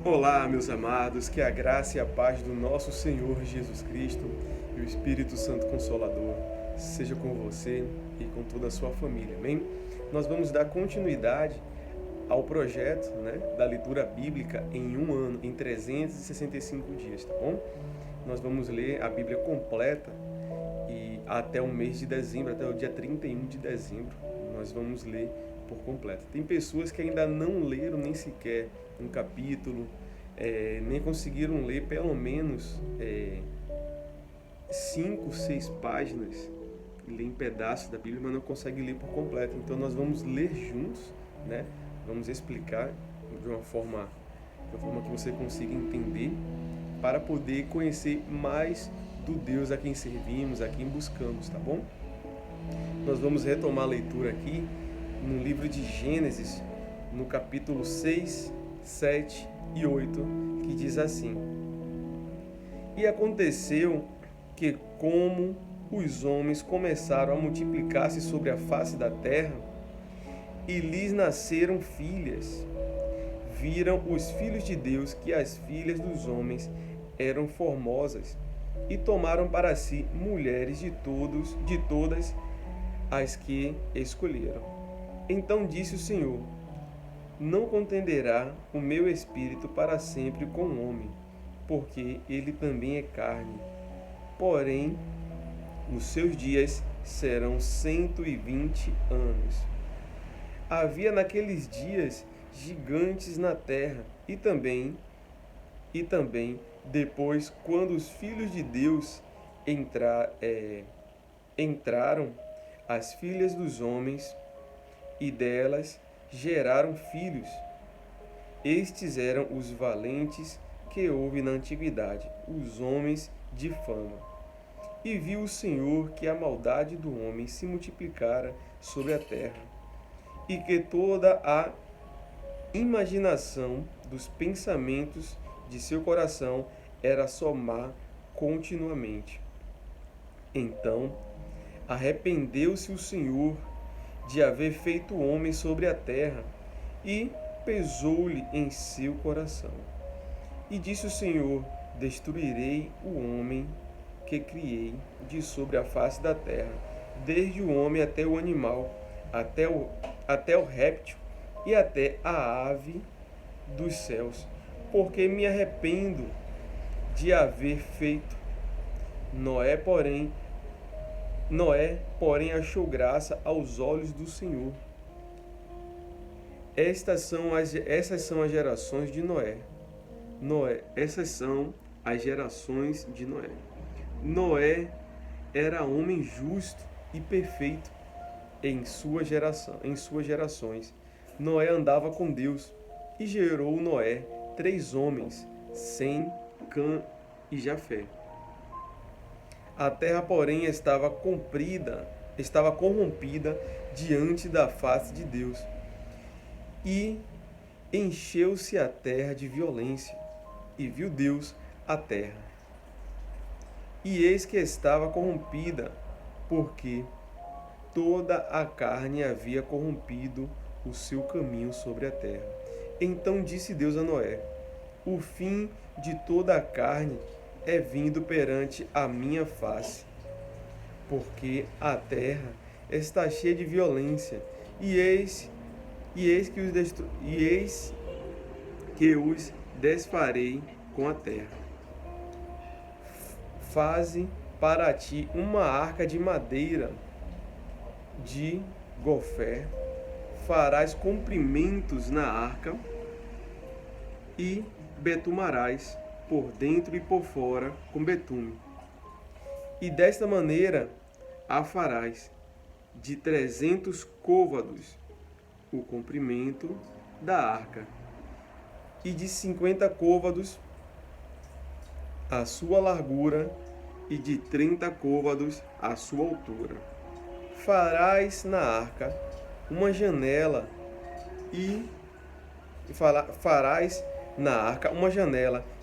Olá, meus amados, que a graça e a paz do nosso Senhor Jesus Cristo e o Espírito Santo Consolador seja com você e com toda a sua família, amém? Nós vamos dar continuidade ao projeto, da leitura bíblica em um ano, em 365 dias, tá bom? Nós vamos ler a Bíblia completa e até o mês de dezembro, até o dia 31 de dezembro, nós vamos ler por completo. Tem pessoas que ainda não leram nem sequer um capítulo, nem conseguiram ler pelo menos 5, 6 páginas, ler em pedaços da Bíblia, mas não conseguem ler por completo. Então nós vamos ler juntos, Vamos explicar de uma forma que você consiga entender, para poder conhecer mais do Deus a quem servimos, a quem buscamos, tá bom? Nós vamos retomar a leitura aqui no livro de Gênesis, no capítulo 6, 7 e 8, que diz assim: E aconteceu que, como os homens começaram a multiplicar-se sobre a face da terra, e lhes nasceram filhas, viram os filhos de Deus que as filhas dos homens eram formosas, e tomaram para si mulheres de todas as que escolheram. Então disse o Senhor: Não contenderá o meu espírito para sempre com o homem, porque ele também é carne. Porém, os seus dias serão 120 anos. Havia naqueles dias gigantes na terra, e também depois, quando os filhos de Deus entraram, as filhas dos homens, e delas geraram filhos. Estes eram os valentes que houve na antiguidade, os homens de fama. E viu o Senhor que a maldade do homem se multiplicara sobre a terra, e que toda a imaginação dos pensamentos de seu coração era só má continuamente. Então arrependeu-se o Senhor de haver feito o homem sobre a terra, e pesou-lhe em seu coração. E disse o Senhor: Destruirei o homem que criei de sobre a face da terra, desde o homem até o animal, até o réptil e até a ave dos céus, porque me arrependo de haver feito. Noé, porém, achou graça aos olhos do Senhor. Essas são as gerações de Noé. Essas são as gerações de Noé. Noé era homem justo e perfeito em suas gerações. Noé andava com Deus, e gerou Noé 3 homens, Sem, Cã e Jafé. A terra, porém, estava corrompida diante da face de Deus, e encheu-se a terra de violência, e viu Deus a terra. E eis que estava corrompida, porque toda a carne havia corrompido o seu caminho sobre a terra. Então disse Deus a Noé: O fim de toda a carne é vindo perante a minha face, porque a terra está cheia de violência, e eis que os desfarei com a terra. Faze para ti uma arca de madeira de gofé, farás comprimentos na arca, e betumarás por dentro e por fora com betume. E desta maneira a farás de 300 côvados o comprimento da arca, e de 50 côvados a sua largura, e de 30 côvados a sua altura. Farás na arca uma janela,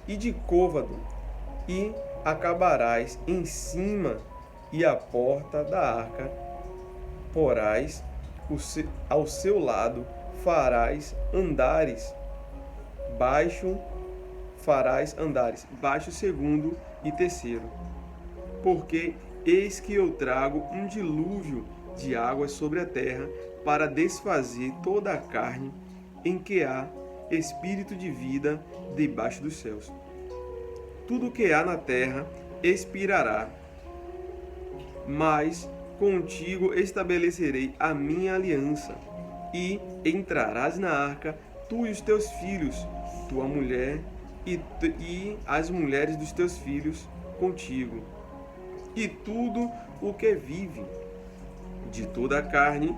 e de côvado, e acabarás em cima, e a porta da arca porás ao seu lado, farás andares baixo farás andares. Baixe o segundo e terceiro. Porque eis que eu trago um dilúvio de águas sobre a terra para desfazer toda a carne em que há espírito de vida debaixo dos céus. Tudo que há na terra expirará, mas contigo estabelecerei a minha aliança, e entrarás na arca, tu e os teus filhos, tua mulher e as mulheres dos teus filhos contigo, e tudo o que vive, de toda a carne,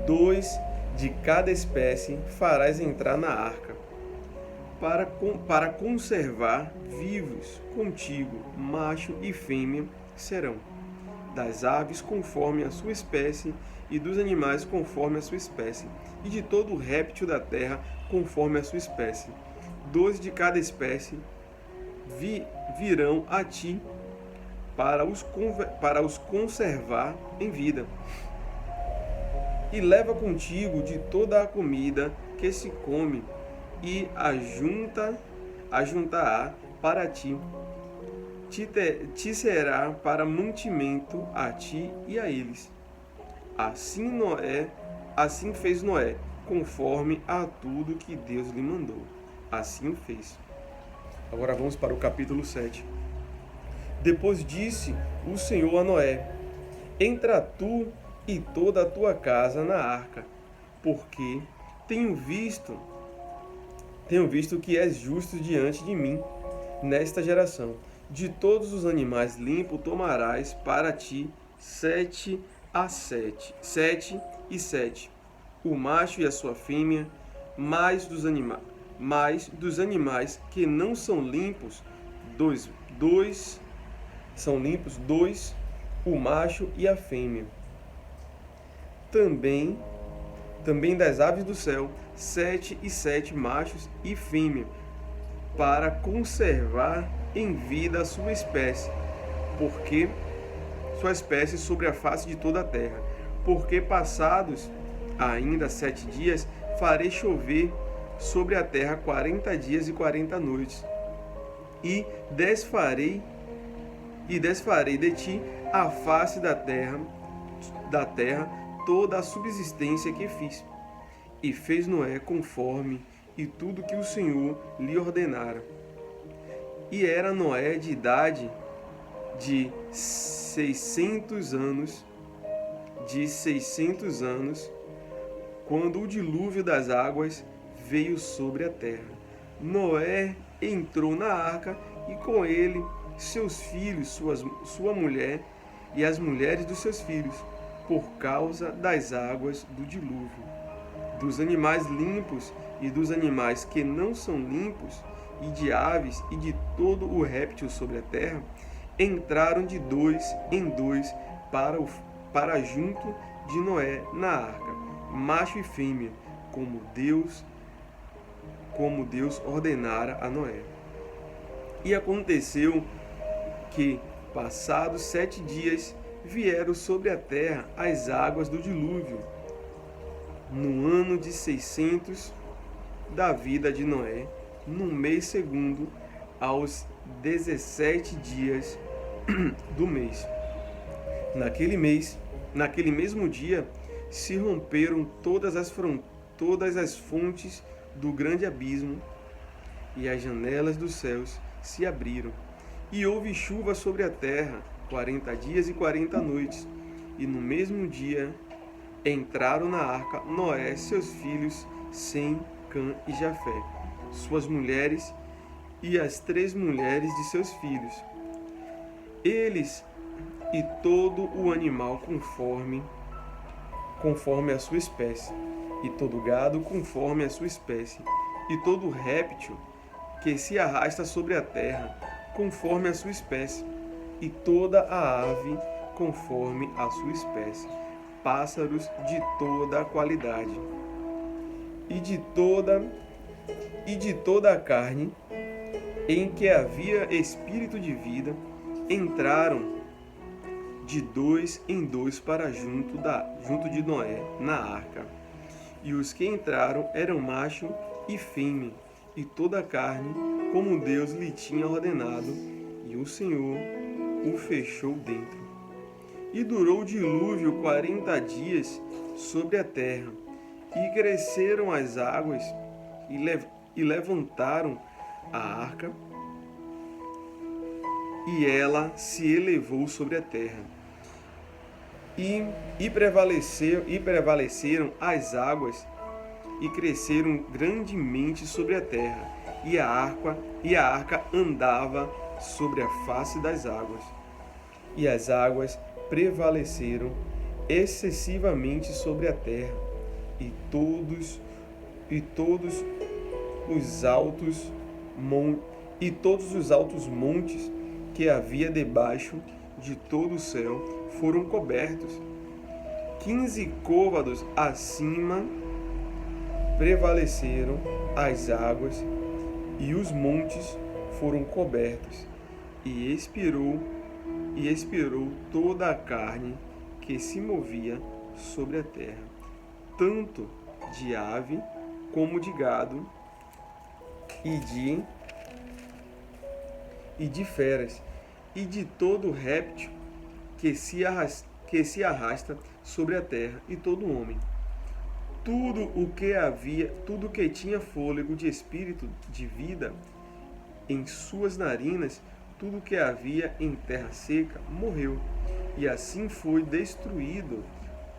dois de cada espécie farás entrar na arca, para conservar vivos contigo, macho e fêmea serão, das aves conforme a sua espécie, e dos animais conforme a sua espécie, e de todo réptil da terra conforme a sua espécie. 2 de cada espécie virão a ti para os conservar em vida. E leva contigo de toda a comida que se come, e ajuntará para ti. Te será para mantimento a ti e a eles. Assim fez Noé, conforme a tudo que Deus lhe mandou. Assim o fez. Agora vamos para o capítulo 7. Depois disse o Senhor a Noé: entra tu e toda a tua casa na arca, porque tenho visto que és justo diante de mim nesta geração. De todos os animais limpos tomarás para ti 7 e 7, o macho e a sua fêmea, mais dos animais que não são limpos, dois são limpos, 2, o macho e a fêmea. Também das aves do céu, 7 e 7 machos e fêmea, para conservar em vida a sua espécie, porque sua espécie sobre a face de toda a terra. Porque passados ainda 7 dias, farei chover sobre a terra 40 dias e 40 noites, e desfarei de ti a face da terra toda a subsistência que fiz. E fez Noé conforme e tudo que o Senhor lhe ordenara. E era Noé de idade de 600 anos, quando o dilúvio das águas veio sobre a terra. Noé entrou na arca, e com ele seus filhos, sua mulher e as mulheres dos seus filhos, por causa das águas do dilúvio. Dos animais limpos e dos animais que não são limpos, e de aves e de todo o réptil sobre a terra, entraram de 2 em 2 para junto de Noé na arca, macho e fêmea, como Deus ordenara a Noé. E aconteceu que, passados 7 dias, vieram sobre a terra as águas do dilúvio, no ano de 600 da vida de Noé, no mês segundo, aos 17 dias do mês. Naquele mesmo dia, se romperam todas as fontes do grande abismo, e as janelas dos céus se abriram, e houve chuva sobre a terra 40 dias e 40 noites, e no mesmo dia entraram na arca Noé, seus filhos, Sem, Cã e Jafé, suas mulheres e as 3 mulheres de seus filhos, eles e todo o animal conforme a sua espécie, e todo gado conforme a sua espécie, e todo réptil que se arrasta sobre a terra conforme a sua espécie, e toda a ave conforme a sua espécie, pássaros de toda a qualidade, e de toda a carne em que havia espírito de vida, entraram de 2 em 2 para junto de Noé na arca. E os que entraram eram macho e firme, e toda a carne, como Deus lhe tinha ordenado, e o Senhor o fechou dentro. E durou o dilúvio 40 dias sobre a terra, e cresceram as águas, e levantaram a arca, e ela se elevou sobre a terra. E prevaleceram as águas, e cresceram grandemente sobre a terra, e a arca andava sobre a face das águas. E as águas prevaleceram excessivamente sobre a terra, e todos os altos montes que havia debaixo de todo o céu foram cobertos. 15 côvados acima prevaleceram as águas, e os montes foram cobertos, e expirou toda a carne que se movia sobre a terra, tanto de ave como de gado, e de feras, e de todo réptil que se arrasta sobre a terra, e todo homem. Tudo o que tinha fôlego de espírito de vida em suas narinas, tudo o que havia em terra seca, morreu. E assim foi destruído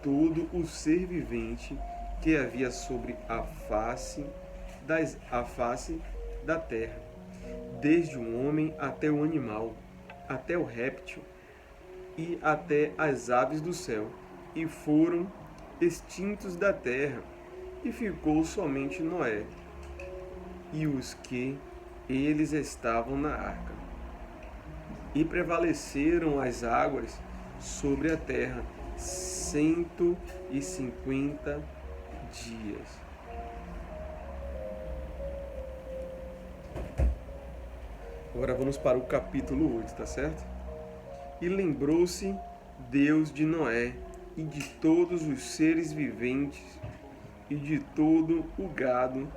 todo o ser vivente que havia sobre a face da terra, desde o homem até o animal, até o réptil e até as aves do céu, e foram extintos da terra, e ficou somente Noé e os que eles estavam na arca. E prevaleceram as águas sobre a terra 150 dias. Agora vamos para o capítulo 8, tá certo? E lembrou-se Deus de Noé e de todos os seres viventes e de todo o gado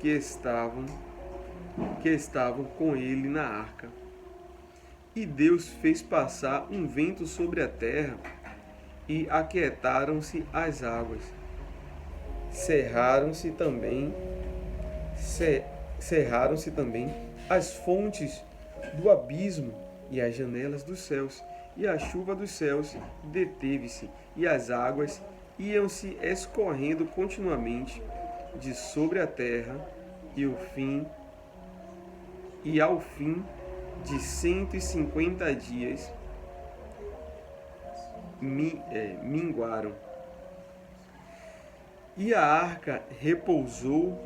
que estavam com ele na arca. E Deus fez passar um vento sobre a terra, e aquietaram-se as águas. Cerraram-se também as fontes do abismo e as janelas dos céus, e a chuva dos céus deteve-se, e as águas iam-se escorrendo continuamente de sobre a terra, e ao fim de 150 dias minguaram. E a arca repousou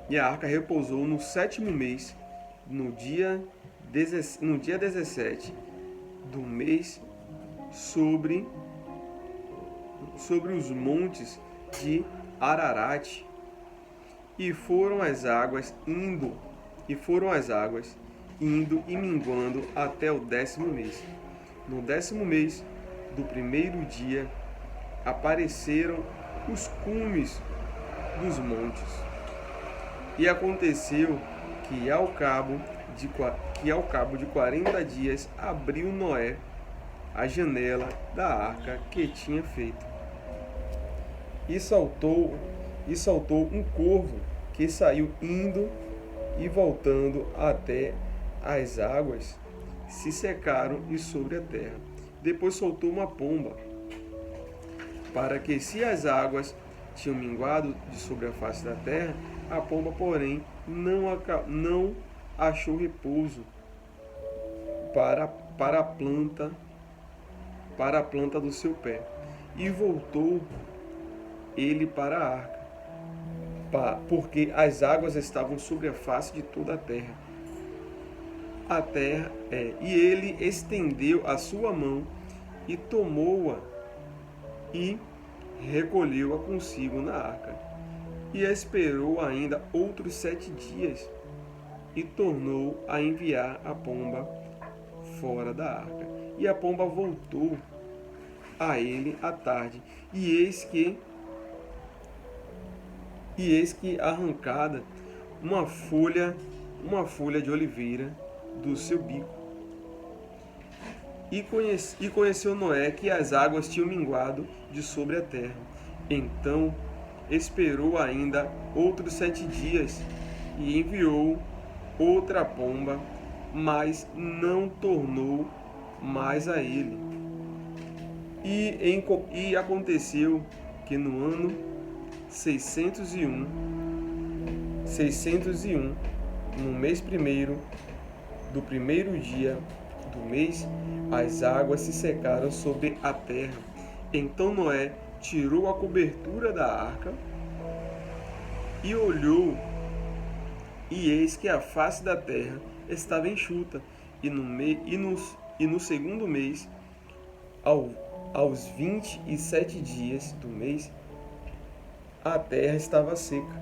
no 7º mês, no dia 17 do mês, sobre os montes de Ararat, e foram as águas indo e minguando até o 10º mês. No 10º mês do primeiro dia apareceram os cumes dos montes. E aconteceu que ao cabo de 40 dias abriu Noé a janela da arca que tinha feito. E saltou um corvo que saiu indo e voltando até as águas se secaram e sobre a terra. Depois soltou uma pomba, para que, se as águas tinham minguado de sobre a face da terra, a pomba, porém, não achou repouso para a planta do seu pé. E voltou ele para a arca, porque as águas estavam sobre a face de toda a terra. E ele estendeu a sua mão e tomou-a e recolheu-a consigo na arca. E esperou ainda outros 7 dias e tornou a enviar a pomba fora da arca. E a pomba voltou a ele à tarde, e eis que arrancada uma folha de oliveira do seu bico. E conheceu Noé que as águas tinham minguado de sobre a terra. Então esperou ainda outros 7 dias e enviou outra pomba, mas não tornou mais a ele. E aconteceu que no ano 601, no mês primeiro, do primeiro dia do mês, as águas se secaram sobre a terra. Então Noé tirou a cobertura da arca e olhou, e eis que a face da terra estava enxuta, e no segundo mês, aos 27 dias do mês, a terra estava seca.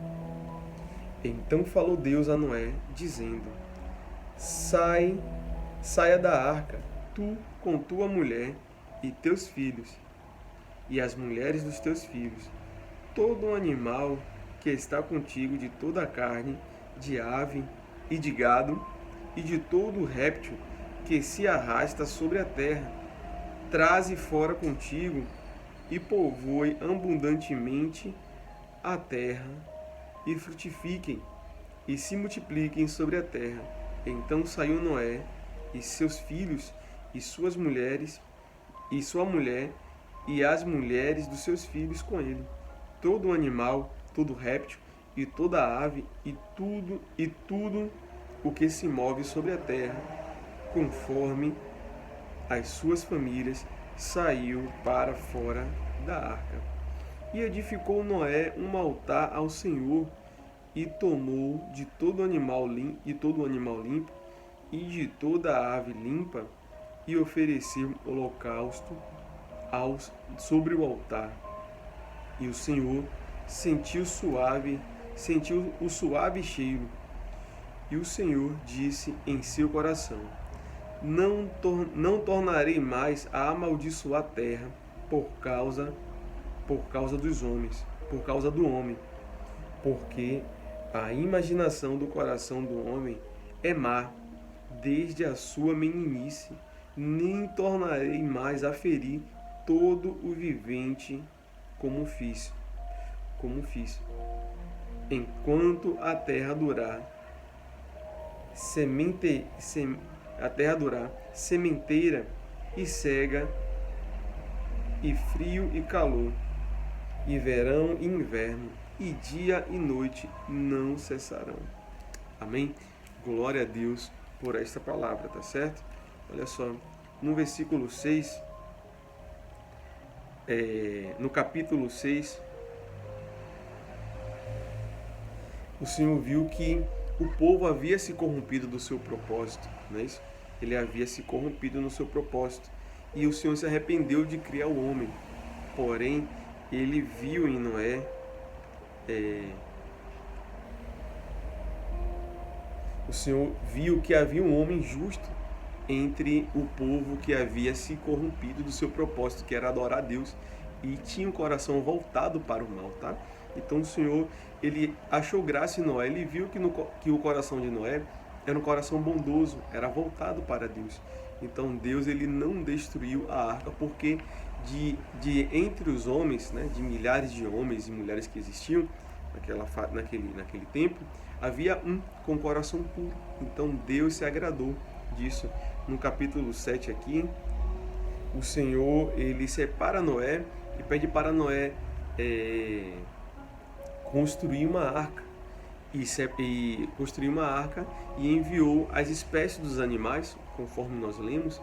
Então falou Deus a Noé, dizendo: Saia da arca, tu com tua mulher e teus filhos, e as mulheres dos teus filhos, todo animal que está contigo, de toda a carne, de ave e de gado, e de todo réptil que se arrasta sobre a terra, traze fora contigo, e povoe abundantemente a terra, e frutifiquem, e se multipliquem sobre a terra. Então saiu Noé, e seus filhos, e suas mulheres, e sua mulher, e as mulheres dos seus filhos com ele, todo animal, todo réptil, e toda ave, e tudo o que se move sobre a terra, conforme as suas famílias, saiu para fora da arca. E edificou Noé um altar ao Senhor, e tomou de todo animal limpo, e de toda ave limpa, e ofereceu holocausto sobre o altar. E o Senhor sentiu o suave cheiro. E o Senhor disse em seu coração: Não tornarei mais a amaldiçoar a terra por causa dos homens, por causa do homem, porque a imaginação do coração do homem é má desde a sua meninice, nem tornarei mais a ferir todo o vivente como fiz. Enquanto a terra durar, sementeira e cega, e frio e calor, e verão e inverno, e dia e noite não cessarão. Amém? Glória a Deus por esta palavra, tá certo? Olha só, no versículo 6, no capítulo 6, o Senhor viu que o povo havia se corrompido do seu propósito, não é isso? Ele havia se corrompido no seu propósito, e o Senhor se arrependeu de criar o homem. Porém, ele viu em Noé o Senhor viu que havia um homem justo entre o povo que havia se corrompido do seu propósito, que era adorar a Deus, e tinha o coração voltado para o mal, tá? Então o Senhor, ele achou graça em Noé, ele viu que o coração de Noé era um coração bondoso, era voltado para Deus. Então Deus, ele não destruiu a arca, porque de entre os homens, né, de milhares de homens e mulheres que existiam naquele tempo, havia um com coração puro. Então Deus se agradou disso. No capítulo 7 aqui, o Senhor, ele separa Noé e pede para Noé construir uma arca. E construiu uma arca e enviou as espécies dos animais, conforme nós lemos,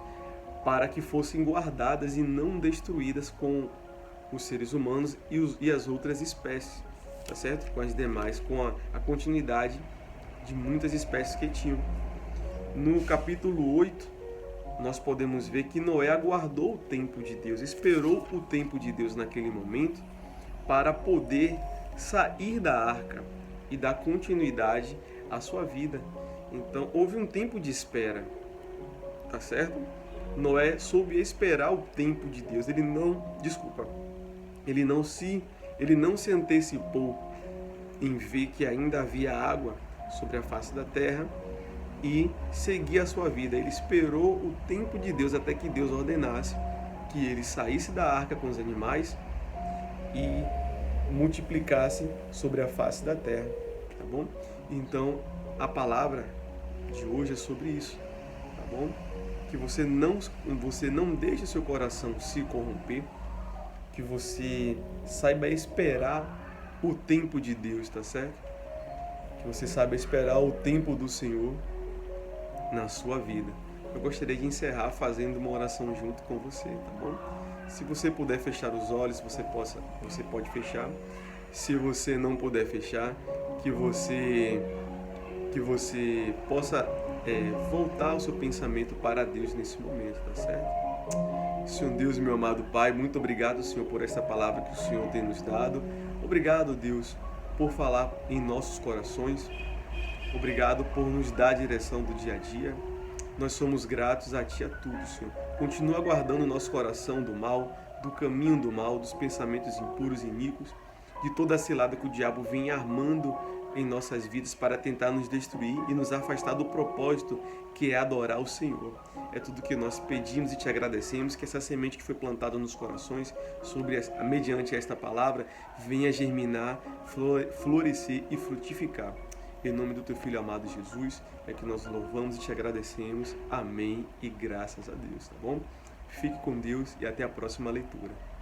para que fossem guardadas e não destruídas com os seres humanos e as outras espécies, tá certo? Com as demais, com a continuidade de muitas espécies que tinham. No capítulo 8, nós podemos ver que Noé aguardou o tempo de Deus, esperou o tempo de Deus naquele momento para poder sair da arca e dar continuidade à sua vida. Então houve um tempo de espera, tá certo? Noé soube esperar o tempo de Deus. Ele não se antecipou em ver que ainda havia água sobre a face da terra e seguir a sua vida. Ele esperou o tempo de Deus até que Deus ordenasse que ele saísse da arca com os animais e multiplicasse sobre a face da terra, tá bom? Então, a palavra de hoje é sobre isso, tá bom? Que você não deixe seu coração se corromper, que você saiba esperar o tempo de Deus, tá certo? Que você saiba esperar o tempo do Senhor na sua vida. Eu gostaria de encerrar fazendo uma oração junto com você, tá bom? Se você puder fechar os olhos, você pode fechar. Se você não puder fechar, que você possa voltar o seu pensamento para Deus nesse momento, tá certo? Senhor Deus, meu amado Pai, muito obrigado, Senhor, por essa palavra que o Senhor tem nos dado. Obrigado, Deus, por falar em nossos corações. Obrigado por nos dar a direção do dia a dia. Nós somos gratos a Ti, a tudo, Senhor. Continua guardando o nosso coração do mal, do caminho do mal, dos pensamentos impuros e iníquos, de toda a cilada que o diabo vem armando em nossas vidas para tentar nos destruir e nos afastar do propósito que é adorar o Senhor. É tudo que nós pedimos e Te agradecemos, que essa semente que foi plantada nos corações, mediante esta palavra, venha germinar, florescer e frutificar. Em nome do Teu Filho amado Jesus, é que nós louvamos e Te agradecemos. Amém e graças a Deus, tá bom? Fique com Deus e até a próxima leitura.